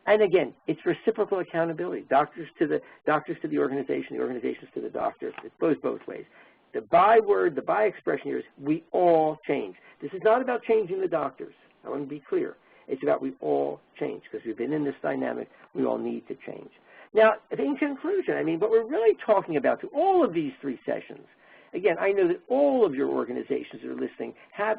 And again, it's reciprocal accountability. Doctors to the organization, the organizations to the doctor. It goes both ways. The byword, the by expression here is we all change. This is not about changing the doctors. I want to be clear. It's about we all change because we've been in this dynamic. We all need to change. Now, in conclusion, I mean, what we're really talking about through all of these 3 sessions, again, I know that all of your organizations that are listening have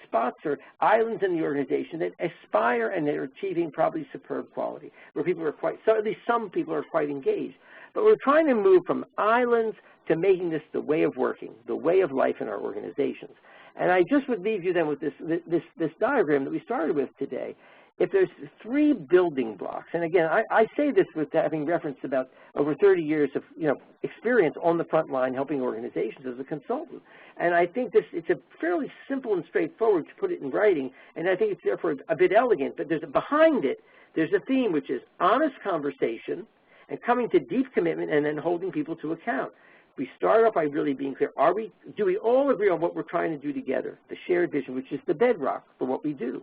spots or islands in the organization that aspire and that are achieving probably superb quality, where people are so at least some people are quite engaged. But we're trying to move from islands to making this the way of working, the way of life in our organizations. And I just would leave you then with this diagram that we started with today. If there's 3 building blocks, and again, I say this with having referenced about over 30 years of experience on the front line helping organizations as a consultant. And I think it's a fairly simple and straightforward to put it in writing, and I think it's therefore a bit elegant, but behind it, there's a theme which is honest conversation and coming to deep commitment and then holding people to account. We start off by really being clear. Do we all agree on what we're trying to do together, the shared vision, which is the bedrock for what we do?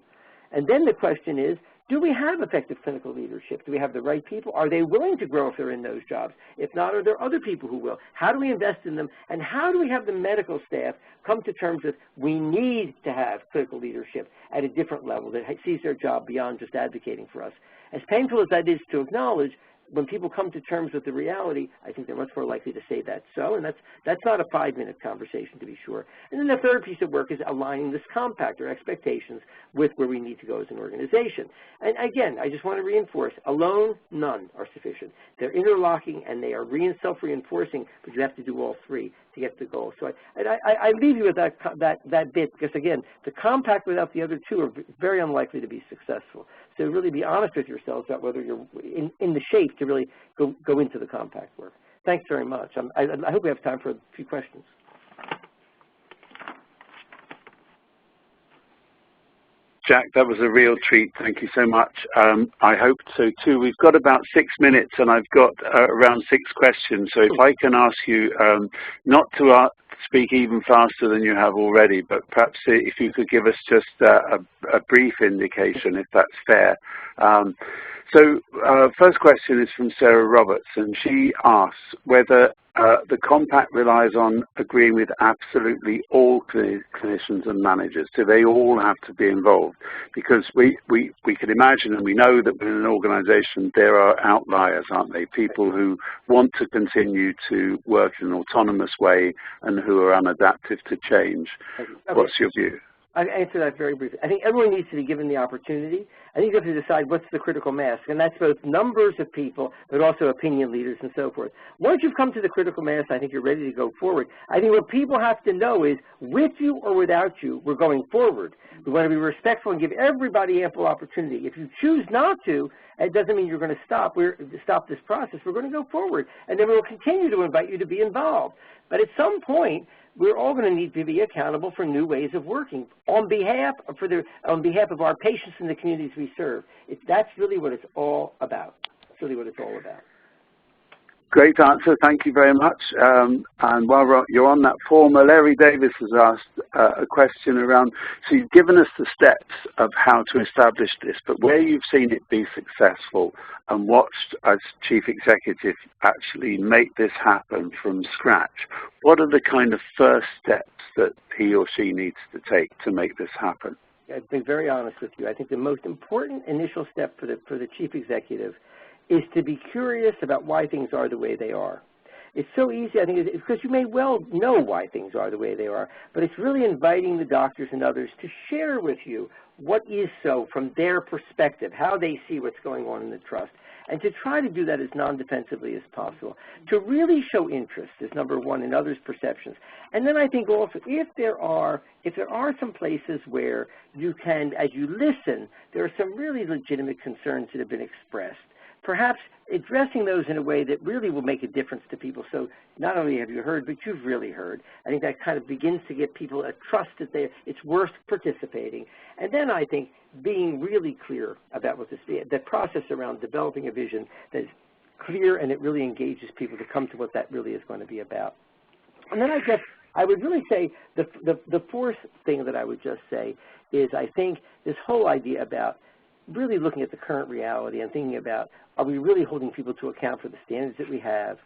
And then the question is, do we have effective clinical leadership? Do we have the right people? Are they willing to grow if they're in those jobs? If not, are there other people who will? How do we invest in them? And how do we have the medical staff come to terms with we need to have clinical leadership at a different level that sees their job beyond just advocating for us? As painful as that is to acknowledge, when people come to terms with the reality, I think they're much more likely to say that's so, and that's not a 5-minute conversation, to be sure. And then the third piece of work is aligning this compact or expectations with where we need to go as an organization. And again, I just want to reinforce, alone, none are sufficient. They're interlocking and they are self-reinforcing, but you have to do all 3 to get to the goal. So I leave you with that bit, because again, the compact without the other 2 are very unlikely to be successful. So really be honest with yourselves about whether you're in the shape to really go into the compact work. Thanks very much. I hope we have time for a few questions. Jack, that was a real treat. Thank you so much. I hope so too. We've got about 6 minutes and I've got around 6 questions. So if I can ask you not to speak even faster than you have already, but perhaps if you could give us just a brief indication, if that's fair. So first question is from Sarah Roberts, and she asks whether the compact relies on agreeing with absolutely all clinicians and managers. Do they all have to be involved? Because we can imagine, and we know that within an organization there are outliers, aren't they? People who want to continue to work in an autonomous way and who are unadaptive to change. Okay. What's your view? I'll answer that very briefly. I think everyone needs to be given the opportunity. I think you have to decide what's the critical mass, and that's both numbers of people, but also opinion leaders and so forth. Once you've come to the critical mass, I think you're ready to go forward. I think what people have to know is, with you or without you, we're going forward. We want to be respectful and give everybody ample opportunity. If you choose not to, it doesn't mean you're going to stop this process. We're going to go forward, and then we'll continue to invite you to be involved. But at some point, we're all going to need to be accountable for new ways of working on behalf of our patients and the communities we serve. That's really what it's all about. That's really what it's all about. Great answer. Thank you very much. And while you're on that form, Larry Davis has asked a question around, so you've given us the steps of how to establish this, but where you've seen it be successful and watched as chief executive actually make this happen from scratch, what are the kind of first steps that he or she needs to take to make this happen? I'll be very honest with you. I think the most important initial step for the chief executive is to be curious about why things are the way they are. It's so easy, I think, because you may well know why things are the way they are, but it's really inviting the doctors and others to share with you what is so from their perspective, how they see what's going on in the trust, and to try to do that as non-defensively as possible. To really show interest is number one in others' perceptions. And then I think also if there are some places where you can, as you listen, there are some really legitimate concerns that have been expressed, perhaps addressing those in a way that really will make a difference to people. So not only have you heard, but you've really heard. I think that kind of begins to get people a trust that it's worth participating. And then I think being really clear about what the process around developing a vision that is clear and it really engages people to come to what that really is going to be about. And then I guess I would really say the fourth thing that I would just say is I think this whole idea about really looking at the current reality and thinking about, are we really holding people to account for the standards that we have?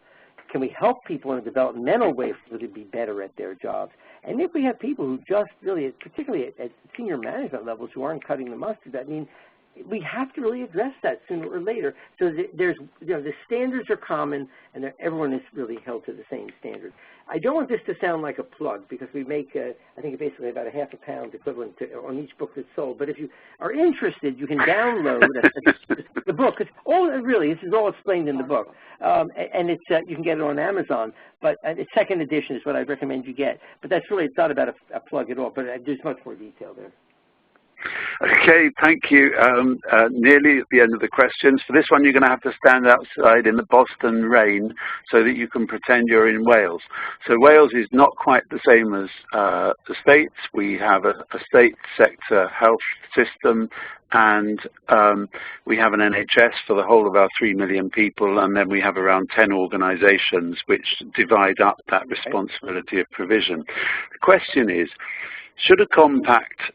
Can we help people in a developmental way for them to be better at their jobs? And if we have people who just really, particularly at senior management levels, who aren't cutting the mustard, I mean, we have to really address that sooner or later. So there's, the standards are common, and everyone is really held to the same standard. I don't want this to sound like a plug, because we make, I think, basically about £0.5 pound equivalent on each book that's sold. But if you are interested, you can download the book. Because this is all explained in the book, and it's you can get it on Amazon. But the second edition is what I recommend you get. But that's really, it's not about a plug at all. But there's much more detail there. Okay, thank you. Nearly at the end of the questions. For this one, you're going to have to stand outside in the Boston rain so that you can pretend you're in Wales. So Wales is not quite the same as the States. We have a state sector health system, and we have an NHS for the whole of our 3 million people, and then we have around 10 organizations which divide up that responsibility of provision. The question is, should a compact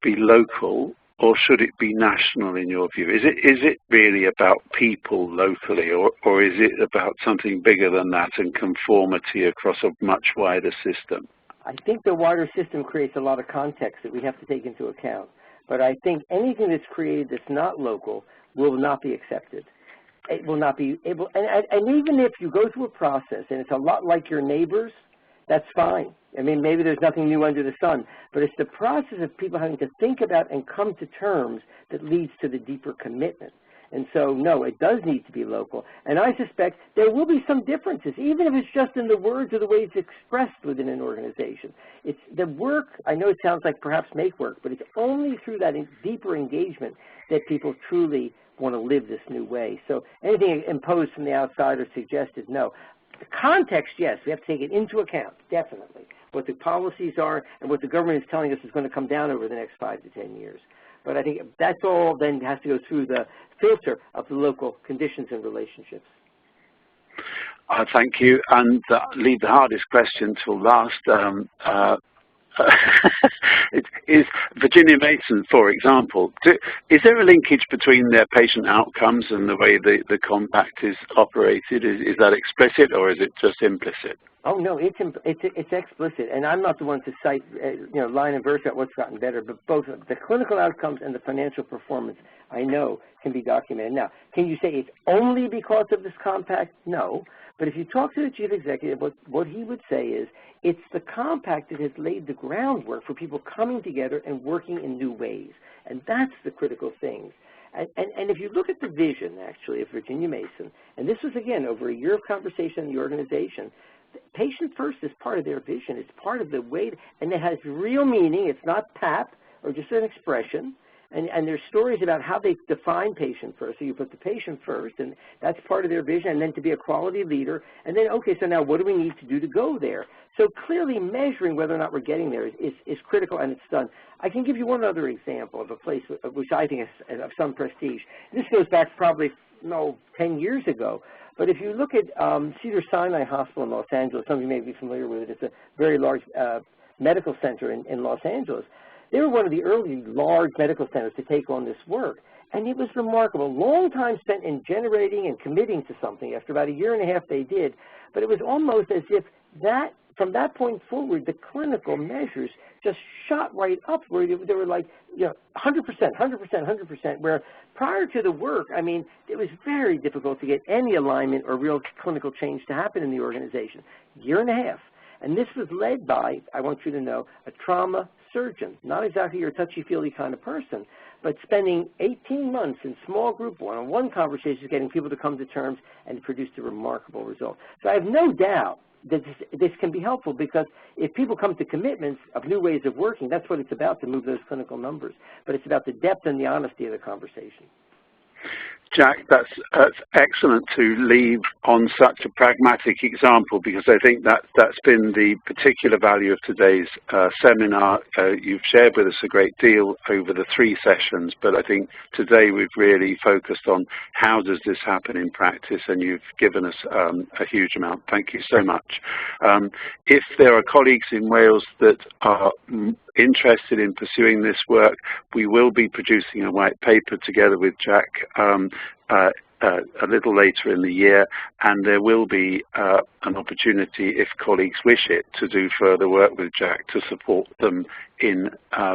be local, or should it be national in your view? Is it really about people locally, or is it about something bigger than that and conformity across a much wider system? I think the wider system creates a lot of context that we have to take into account. But I think anything that's created that's not local will not be accepted. It will not be able, and even if you go through a process and it's a lot like your neighbors, that's fine. I mean, maybe there's nothing new under the sun, but it's the process of people having to think about and come to terms that leads to the deeper commitment. And so, no, it does need to be local. And I suspect there will be some differences, even if it's just in the words or the way it's expressed within an organization. It's the work, I know it sounds like perhaps make work, but it's only through that deeper engagement that people truly want to live this new way. So anything imposed from the outside or suggested, no. The context, yes, we have to take it into account, definitely, what the policies are and what the government is telling us is going to come down over the next 5 to 10 years. But I think that's all then has to go through the filter of the local conditions and relationships. Thank you. And leave the hardest question till last. Is Virginia Mason, for example, is there a linkage between their patient outcomes and the way the compact is operated? Is that explicit or is it just implicit? Oh no, it's explicit, and I'm not the one to cite line and verse about what's gotten better, but both the clinical outcomes and the financial performance I know can be documented. Now, can you say it's only because of this compact? No, but if you talk to the chief executive, what he would say is it's the compact that has laid the groundwork for people coming together and working in new ways, and that's the critical thing. And if you look at the vision, actually, of Virginia Mason, and this was, again, over a year of conversation in the organization, patient first is part of their vision. It's part of the way, and it has real meaning. It's not pap or just an expression. And there's stories about how they define patient first. So you put the patient first, and that's part of their vision, and then to be a quality leader. And then, okay, so now what do we need to do to go there? So clearly measuring whether or not we're getting there is critical, and it's done. I can give you one other example of a place which I think is of some prestige. This goes back probably, 10 years ago. But if you look at Cedars-Sinai Hospital in Los Angeles, some of you may be familiar with it. It's a very large medical center in Los Angeles. They were one of the early large medical centers to take on this work. And it was remarkable. Long time spent in generating and committing to something. After about a year and a half, they did. But it was almost as if from that point forward, the clinical measures just shot right up where they were like, 100%, 100%, where prior to the work, I mean, it was very difficult to get any alignment or real clinical change to happen in the organization. Year and a half. And this was led by, I want you to know, a trauma surgeon, not exactly your touchy-feely kind of person, but spending 18 months in small group one-on-one conversations, getting people to come to terms, and produced a remarkable result. So I have no doubt that this can be helpful, because if people come to commitments of new ways of working, that's what it's about, to move those clinical numbers. But it's about the depth and the honesty of the conversation. Jack, that's excellent to leave on such a pragmatic example, because I think that's been the particular value of today's seminar. You've shared with us a great deal over the 3 sessions, but I think today we've really focused on how does this happen in practice, and you've given us a huge amount. Thank you so much. If there are colleagues in Wales that are interested in pursuing this work, we will be producing a white paper together with Jack a little later in the year, and there will be an opportunity, if colleagues wish it, to do further work with Jack to support them in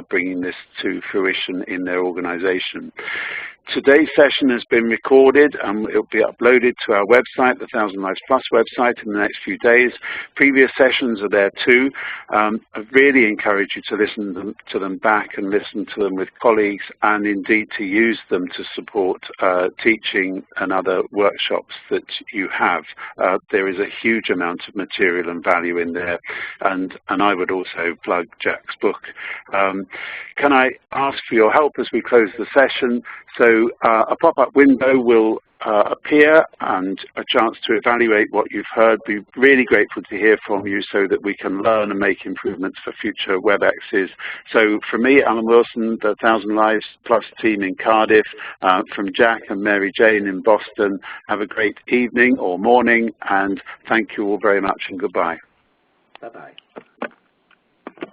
bringing this to fruition in their organization. Today's session has been recorded and it will be uploaded to our website, the 1000 Lives Plus website, in the next few days. Previous sessions are there too. I really encourage you to listen to them back and listen to them with colleagues, and indeed to use them to support teaching and other workshops that you have. There is a huge amount of material and value in there, and I would also plug Jack's book. Can I ask for your help as we close the session? So a pop-up window will appear and a chance to evaluate what you've heard. Be really grateful to hear from you so that we can learn and make improvements for future WebExes. So from me, Alan Wilson, the 1000 Lives Plus team in Cardiff, from Jack and Mary Jane in Boston, have a great evening or morning, and thank you all very much, and goodbye. Bye-bye.